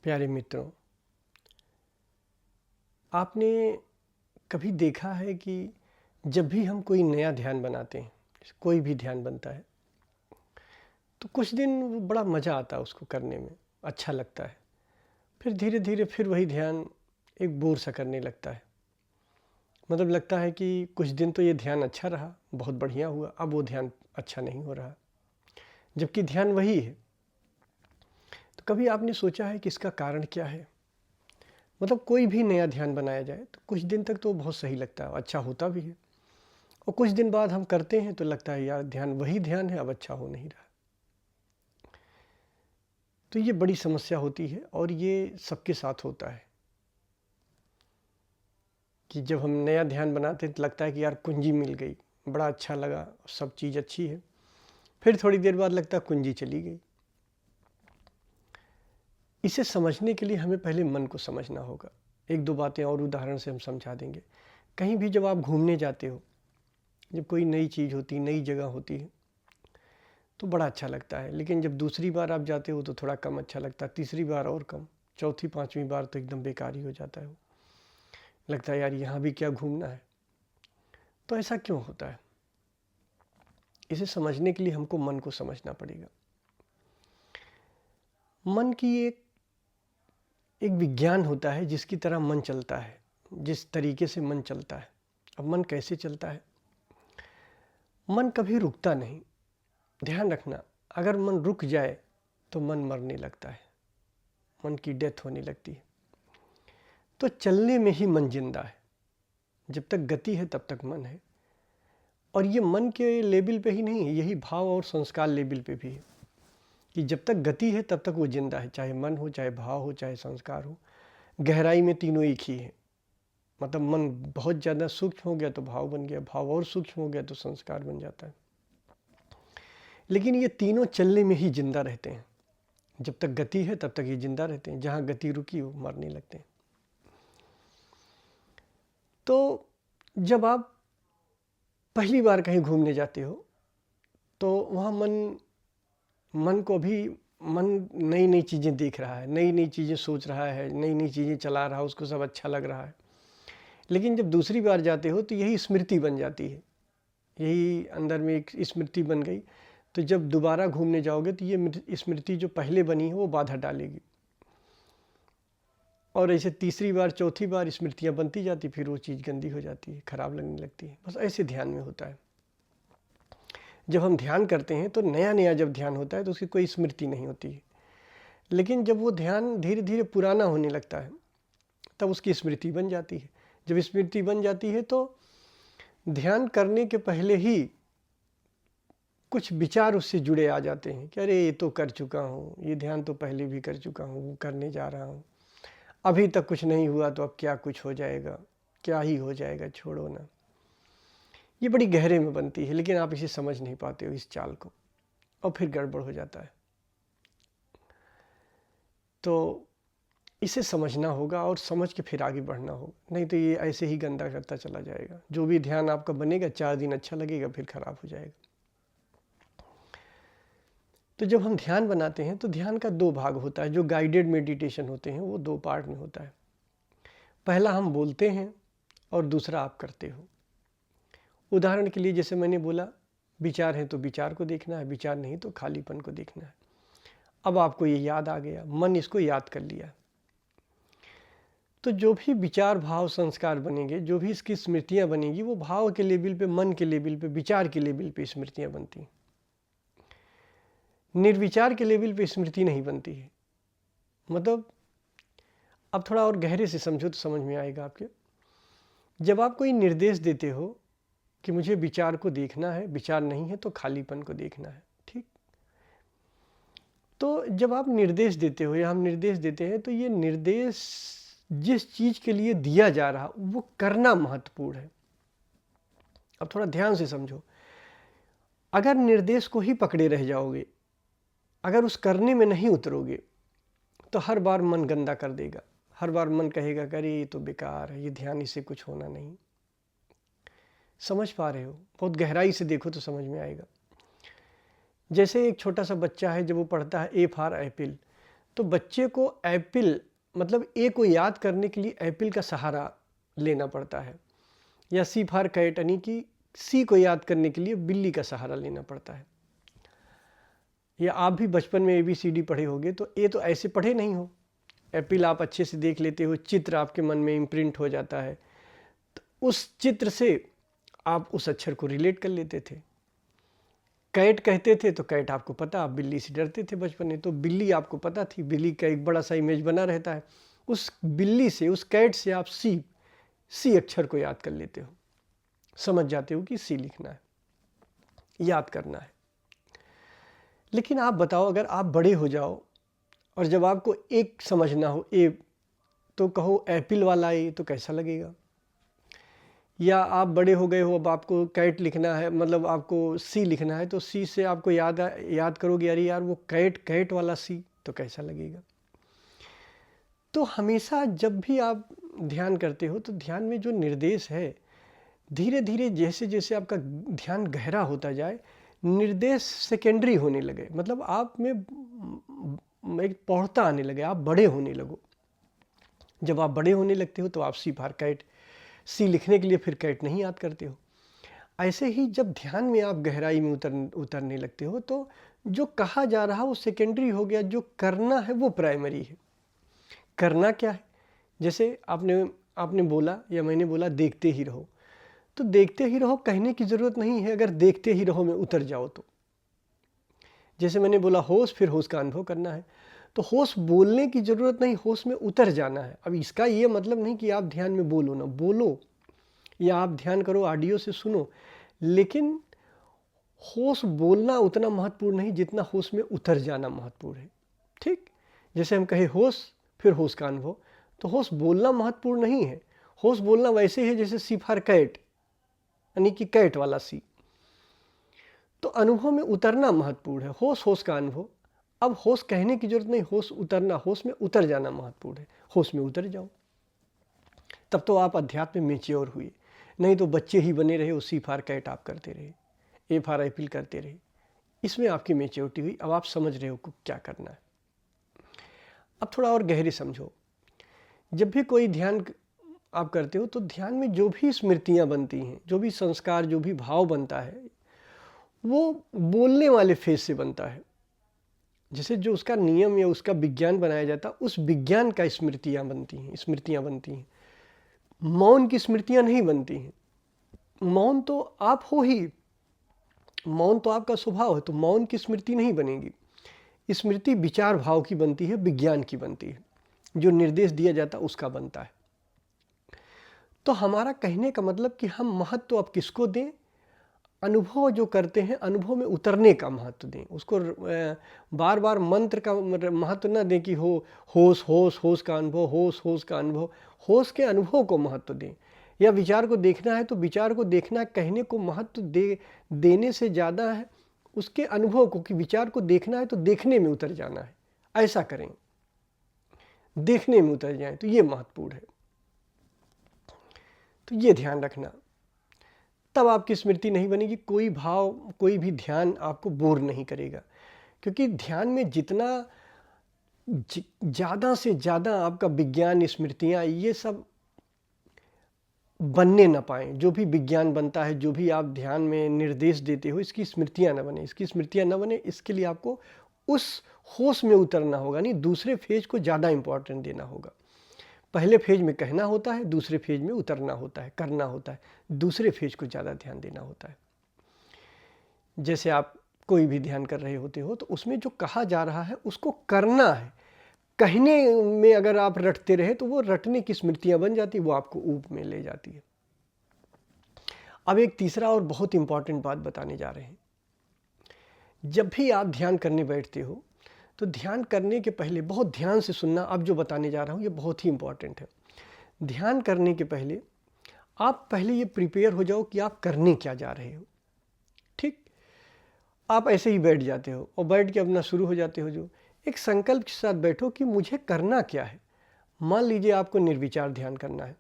प्यारे मित्रों, आपने कभी देखा है कि जब भी हम कोई नया ध्यान बनाते हैं, कोई भी ध्यान बनता है, तो कुछ दिन वो बड़ा मज़ा आता है उसको करने में, अच्छा लगता है। फिर धीरे धीरे फिर वही ध्यान एक बोर सा करने लगता है। मतलब लगता है कि कुछ दिन तो ये ध्यान अच्छा रहा, बहुत बढ़िया हुआ, अब वो ध्यान अच्छा नहीं हो रहा, जबकि ध्यान वही है। तो कभी आपने सोचा है कि इसका कारण क्या है? मतलब कोई भी नया ध्यान बनाया जाए तो कुछ दिन तक तो बहुत सही लगता है, अच्छा होता भी है, और कुछ दिन बाद हम करते हैं तो लगता है यार ध्यान वही ध्यान है, अब अच्छा हो नहीं रहा। तो ये बड़ी समस्या होती है और ये सबके साथ होता है कि जब हम नया ध्यान बनाते हैं तो लगता है कि यार कुंजी मिल गई, बड़ा अच्छा लगा, सब चीज़ अच्छी है। फिर थोड़ी देर बाद लगता है कुंजी चली गई। इसे समझने के लिए हमें पहले मन को समझना होगा। एक दो बातें और उदाहरण से हम समझा देंगे। कहीं भी जब आप घूमने जाते हो, जब कोई नई चीज़ होती, नई जगह होती है, तो बड़ा अच्छा लगता है। लेकिन जब दूसरी बार आप जाते हो तो थोड़ा कम अच्छा लगता है, तीसरी बार और कम, चौथी पांचवी बार तो एकदम बेकार ही हो जाता है। वो लगता है यार यहाँ भी क्या घूमना है। तो ऐसा क्यों होता है? इसे समझने के लिए हमको मन को समझना पड़ेगा। मन की एक विज्ञान होता है जिसकी तरह मन चलता है, जिस तरीके से मन चलता है। अब मन कैसे चलता है? मन कभी रुकता नहीं। ध्यान रखना, अगर मन रुक जाए तो मन मरने लगता है, मन की डेथ होने लगती है। तो चलने में ही मन जिंदा है। जब तक गति है तब तक मन है। और ये मन के लेवल पे ही नहीं है, यही भाव और संस्कार लेवल पे भी है कि जब तक गति है तब तक वो जिंदा है, चाहे मन हो, चाहे भाव हो, चाहे संस्कार हो। गहराई में तीनों एक ही है। मतलब मन बहुत ज़्यादा सूक्ष्म हो गया तो भाव बन गया, भाव और सूक्ष्म हो गया तो संस्कार बन जाता है। लेकिन ये तीनों चलने में ही जिंदा रहते हैं। जब तक गति है तब तक ये जिंदा रहते हैं, जहाँ गति रुकी वो मरने लगते हैं। तो जब आप पहली बार कहीं घूमने जाते हो तो वहाँ मन को भी मन नई नई चीज़ें देख रहा है, नई नई चीज़ें सोच रहा है, नई नई चीज़ें चला रहा है, उसको सब अच्छा लग रहा है। लेकिन जब दूसरी बार जाते हो तो यही स्मृति बन जाती है, यही अंदर में एक स्मृति बन गई। तो जब दोबारा घूमने जाओगे तो ये स्मृति जो पहले बनी है वो बाधा डालेगी, और ऐसे तीसरी बार चौथी बार स्मृतियाँ बनती जाती, फिर वो चीज़ गंदी हो जाती है, खराब लगने लगती है। बस ऐसे ध्यान में होता है। जब हम ध्यान करते हैं तो नया नया जब ध्यान होता है तो उसकी कोई स्मृति नहीं होती है। लेकिन जब वो ध्यान धीरे धीरे पुराना होने लगता है तब उसकी स्मृति बन जाती है। जब स्मृति बन जाती है तो ध्यान करने के पहले ही कुछ विचार उससे जुड़े आ जाते हैं कि अरे ये तो कर चुका हूँ, ये ध्यान तो पहले भी कर चुका हूँ, वो करने जा रहा हूँ, अभी तक कुछ नहीं हुआ तो अब क्या कुछ हो जाएगा, क्या ही हो जाएगा, छोड़ो ना। ये बड़ी गहरे में बनती है, लेकिन आप इसे समझ नहीं पाते हो इस चाल को, और फिर गड़बड़ हो जाता है। तो इसे समझना होगा और समझ के फिर आगे बढ़ना होगा, नहीं तो ये ऐसे ही गंदा करता चला जाएगा। जो भी ध्यान आपका बनेगा 4 दिन अच्छा लगेगा, फिर खराब हो जाएगा। तो जब हम ध्यान बनाते हैं तो ध्यान का 2 भाग होता है। जो गाइडेड मेडिटेशन होते हैं वो 2 पार्ट में होता है। पहला हम बोलते हैं और दूसरा आप करते हो। उदाहरण के लिए जैसे मैंने बोला, विचार है तो विचार को देखना है, विचार नहीं तो खालीपन को देखना है। अब आपको ये याद आ गया, मन इसको याद कर लिया। तो जो भी विचार भाव संस्कार बनेंगे, जो भी इसकी स्मृतियाँ बनेंगी, वो भाव के लेवल पे, मन के लेवल पे, विचार के लेवल पे स्मृतियाँ बनती हैं। निर्विचार के लेवल पे स्मृति नहीं बनती है। मतलब अब थोड़ा और गहरे से समझो तो समझ में आएगा आपके। जब आप कोई निर्देश देते हो कि मुझे विचार को देखना है, विचार नहीं है तो खालीपन को देखना है, ठीक। तो जब आप निर्देश देते हो या हम निर्देश देते हैं तो ये निर्देश जिस चीज़ के लिए दिया जा रहा वो करना महत्वपूर्ण है। अब थोड़ा ध्यान से समझो। अगर निर्देश को ही पकड़े रह जाओगे, अगर उस करने में नहीं उतरोगे, तो हर बार मन गंदा कर देगा। हर बार मन कहेगा कि अरे ये तो बेकार है, ये ध्यान, इससे कुछ होना नहीं। समझ पा रहे हो? बहुत गहराई से देखो तो समझ में आएगा। जैसे एक छोटा सा बच्चा है, जब वो पढ़ता है ए फॉर एप्पल, तो बच्चे को एप्पल मतलब ए को याद करने के लिए एप्पल का सहारा लेना पड़ता है, या सी फॉर कैट यानी कि सी को याद करने के लिए बिल्ली का सहारा लेना पड़ता है। या आप भी बचपन में ABCD पढ़े होंगे, तो ए तो ऐसे पढ़े नहीं हो, एप्पल आप अच्छे से देख लेते हो, चित्र आपके मन में इम्प्रिंट हो जाता है, तो उस चित्र से आप उस अक्षर को रिलेट कर लेते थे। कैट कहते थे तो कैट आपको पता, आप बिल्ली से डरते थे बचपन में, तो बिल्ली आपको पता थी, बिल्ली का एक बड़ा सा इमेज बना रहता है, उस बिल्ली से, उस कैट से आप सी अक्षर को याद कर लेते हो, समझ जाते हो कि सी लिखना है, याद करना है। लेकिन आप बताओ, अगर आप बड़े हो जाओ और जब आपको एक समझना हो ए, तो कहो एप्पल वाला ए, तो कैसा लगेगा? या आप बड़े हो गए हो, अब आपको कैट लिखना है, मतलब आपको सी लिखना है, तो सी से आपको याद करोगे अरे यार वो कैट वाला सी, तो कैसा लगेगा? तो हमेशा जब भी आप ध्यान करते हो तो ध्यान में जो निर्देश है, धीरे धीरे जैसे जैसे आपका ध्यान गहरा होता जाए, निर्देश सेकेंडरी होने लगे, मतलब आप में एक पौढ़ता आने लगे, आप बड़े होने लगो। जब आप बड़े होने लगते हो तो आप सी फॉर कैट, सी लिखने के लिए फिर कैट नहीं याद करते हो। ऐसे ही जब ध्यान में आप गहराई में उतरने लगते हो तो जो कहा जा रहा वो सेकेंडरी हो गया, जो करना है वो प्राइमरी है। करना क्या है? जैसे आपने बोला या मैंने बोला देखते ही रहो, तो देखते ही रहो कहने की ज़रूरत नहीं है, अगर देखते ही रहो में उतर जाओ तो। जैसे मैंने बोला होश, फिर होश का अनुभव करना है, तो होश बोलने की ज़रूरत नहीं, होश में उतर जाना है। अब इसका ये मतलब नहीं कि आप ध्यान में बोलो ना, बोलो या आप ध्यान करो ऑडियो से सुनो, लेकिन होश बोलना उतना महत्वपूर्ण नहीं जितना होश में उतर जाना महत्वपूर्ण है। ठीक, जैसे हम कहे होश फिर होश का अनुभव, तो होश बोलना महत्वपूर्ण नहीं है। होश बोलना वैसे है जैसे सी फॉर कैट यानी कि कैट वाला सी, तो अनुभव में उतरना महत्वपूर्ण है, होश का अनुभव। अब होश कहने की जरूरत नहीं, होश उतरना, होश में उतर जाना महत्वपूर्ण है। होश में उतर जाओ, तब तो आप अध्यात्म में मैच्योर हुए, नहीं तो बच्चे ही बने रहे, सी फॉर कैट आप करते रहे, ए फॉर एप्पल करते रहे। इसमें आपकी मैच्योरिटी हुई, अब आप समझ रहे हो क्या करना है। अब थोड़ा और गहरे समझो, जब भी कोई ध्यान आप करते हो तो ध्यान में जो भी स्मृतियाँ बनती हैं, जो भी संस्कार, जो भी भाव बनता है, वो बोलने वाले फेज से बनता है। जैसे जो उसका नियम या उसका विज्ञान बनाया जाता है, उस विज्ञान का स्मृतियाँ बनती हैं। मौन की स्मृतियाँ नहीं बनती हैं। मौन तो आप हो ही, मौन तो आपका स्वभाव है, तो मौन की स्मृति नहीं बनेगी। स्मृति विचार भाव की बनती है, विज्ञान की बनती है, जो निर्देश दिया जाता है उसका बनता है। तो हमारा कहने का मतलब कि हम महत्व अब किसको दें? अनुभव जो करते हैं, अनुभव में उतरने का महत्व दें। उसको बार बार मंत्र का महत्व न दें कि होश का अनुभव, होश का अनुभव। होश के अनुभव को महत्व दें। या विचार को देखना है तो विचार को देखना, कहने को महत्व देने से ज़्यादा है उसके अनुभव को, कि विचार को देखना है तो देखने में उतर जाना है, ऐसा करें, देखने में उतर जाएं, तो ये महत्वपूर्ण है। तो ये ध्यान रखना, तब आपकी स्मृति नहीं बनेगी। कोई भाव, कोई भी ध्यान आपको बोर नहीं करेगा, क्योंकि ध्यान में जितना ज़्यादा से ज़्यादा आपका विज्ञान, स्मृतियाँ, ये सब बनने ना पाएँ। जो भी विज्ञान बनता है, जो भी आप ध्यान में निर्देश देते हो, इसकी स्मृतियाँ ना बने, इसके लिए आपको उस होश में उतरना होगा, नहीं दूसरे फेज को ज़्यादा इम्पोर्टेंट देना होगा। पहले फेज में कहना होता है, दूसरे फेज में उतरना होता है, करना होता है, दूसरे फेज को ज़्यादा ध्यान देना होता है। जैसे आप कोई भी ध्यान कर रहे होते हो तो उसमें जो कहा जा रहा है उसको करना है। कहने में अगर आप रटते रहे तो वो रटने की स्मृतियाँ बन जाती, वो आपको ऊप में ले जाती है। अब एक तीसरा और बहुत इंपॉर्टेंट बात बताने जा रहे हैं। जब भी आप ध्यान करने बैठते हो तो ध्यान करने के पहले बहुत ध्यान से सुनना। अब जो बताने जा रहा हूँ ये बहुत ही इंपॉर्टेंट है। ध्यान करने के पहले आप पहले ये प्रिपेयर हो जाओ कि आप करने क्या जा रहे हो। ठीक, आप ऐसे ही बैठ जाते हो और बैठ के अपना शुरू हो जाते हो। जो एक संकल्प के साथ बैठो कि मुझे करना क्या है। मान लीजिए आपको निर्विचार ध्यान करना है,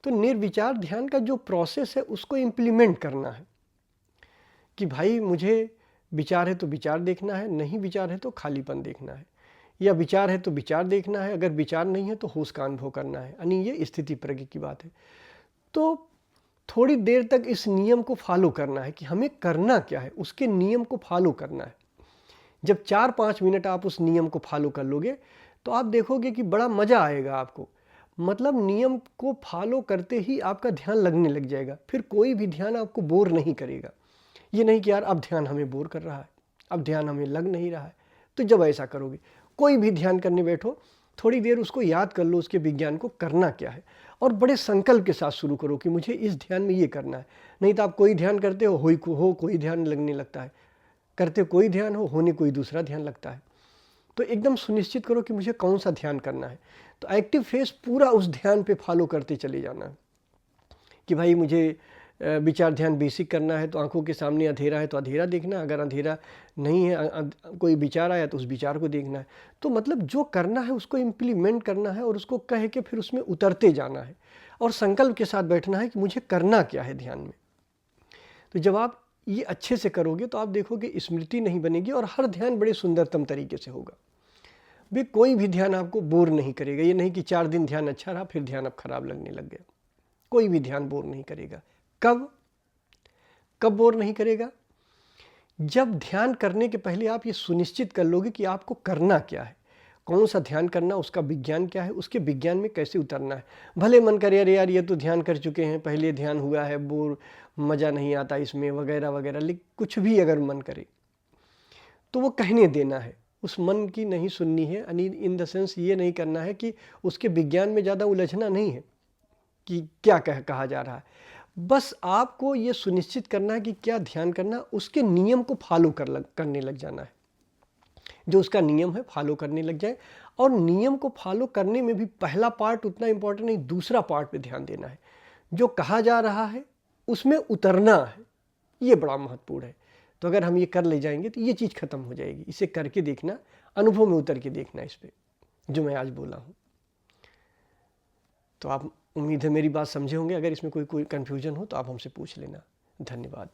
तो निर्विचार ध्यान का जो प्रोसेस है उसको इम्प्लीमेंट करना है कि भाई मुझे विचार है तो विचार देखना है, नहीं विचार है तो खालीपन देखना है। या विचार है तो विचार देखना है, अगर विचार नहीं है तो होश का अनुभव करना है, यानी ये स्थिति प्रज्ञ की बात है। तो थोड़ी देर तक इस नियम को फॉलो करना है कि हमें करना क्या है, उसके नियम को फॉलो करना है। जब 4-5 मिनट आप उस नियम को फॉलो कर लोगे तो आप देखोगे कि बड़ा मज़ा आएगा आपको। मतलब नियम को फॉलो करते ही आपका ध्यान लगने लग जाएगा, फिर कोई भी ध्यान आपको बोर नहीं करेगा। ये नहीं कि यार अब ध्यान हमें बोर कर रहा है, अब ध्यान हमें लग नहीं रहा है। तो जब ऐसा करोगे, कोई भी ध्यान करने बैठो, थोड़ी देर उसको याद कर लो, उसके विज्ञान को करना क्या है, और बड़े संकल्प के साथ शुरू करो कि मुझे इस ध्यान में ये करना है। नहीं तो आप कोई ध्यान करते हो कोई ध्यान लगने लगता है, करते कोई ध्यान होने कोई दूसरा ध्यान लगता है। तो एकदम सुनिश्चित करो कि मुझे कौन सा ध्यान करना है। तो एक्टिव फेस पूरा उस ध्यान पे फॉलो करते चले जाना है कि भाई मुझे विचार ध्यान बेसिक करना है, तो आंखों के सामने अंधेरा है तो अंधेरा देखना, अगर अंधेरा नहीं है कोई विचार आया तो उस विचार को देखना है। तो मतलब जो करना है उसको इम्प्लीमेंट करना है और उसको कह के फिर उसमें उतरते जाना है और संकल्प के साथ बैठना है कि मुझे करना क्या है ध्यान में। तो जब आप ये अच्छे से करोगे तो आप देखोगे स्मृति नहीं बनेगी और हर ध्यान बड़े सुंदरतम तरीके से होगा। भी कोई भी ध्यान आपको बोर नहीं करेगा। ये नहीं कि 4 दिन ध्यान अच्छा रहा फिर ध्यान अब खराब लगने लग गया। कोई भी ध्यान बोर नहीं करेगा। कब बोर नहीं करेगा? जब ध्यान करने के पहले आप ये सुनिश्चित कर लोगे कि आपको करना क्या है, कौन सा ध्यान करना, उसका विज्ञान क्या है, उसके विज्ञान में कैसे उतरना है। भले मन करे अरे यार ये तो ध्यान कर चुके हैं, पहले ध्यान हुआ है, बोर, मज़ा नहीं आता इसमें वगैरह वगैरह, लेकिन कुछ भी अगर मन करे तो वो कहने देना है, उस मन की नहीं सुननी है। इन द सेंस ये नहीं करना है कि उसके विज्ञान में ज़्यादा उलझना नहीं है कि क्या कहा जा रहा है। बस आपको ये सुनिश्चित करना है कि क्या ध्यान करना, उसके नियम को फॉलो करने लग जाना है। जो उसका नियम है फॉलो करने लग जाए, और नियम को फॉलो करने में भी पहला पार्ट उतना इम्पोर्टेंट नहीं, दूसरा पार्ट पे ध्यान देना है। जो कहा जा रहा है उसमें उतरना है, ये बड़ा महत्वपूर्ण है। तो अगर हम ये कर ले जाएंगे तो ये चीज़ खत्म हो जाएगी। इसे करके देखना, अनुभव में उतर के देखना इस पे जो मैं आज बोला हूँ। तो आप, उम्मीद है मेरी बात समझे होंगे। अगर इसमें कोई कन्फ्यूजन हो तो आप हमसे पूछ लेना। धन्यवाद।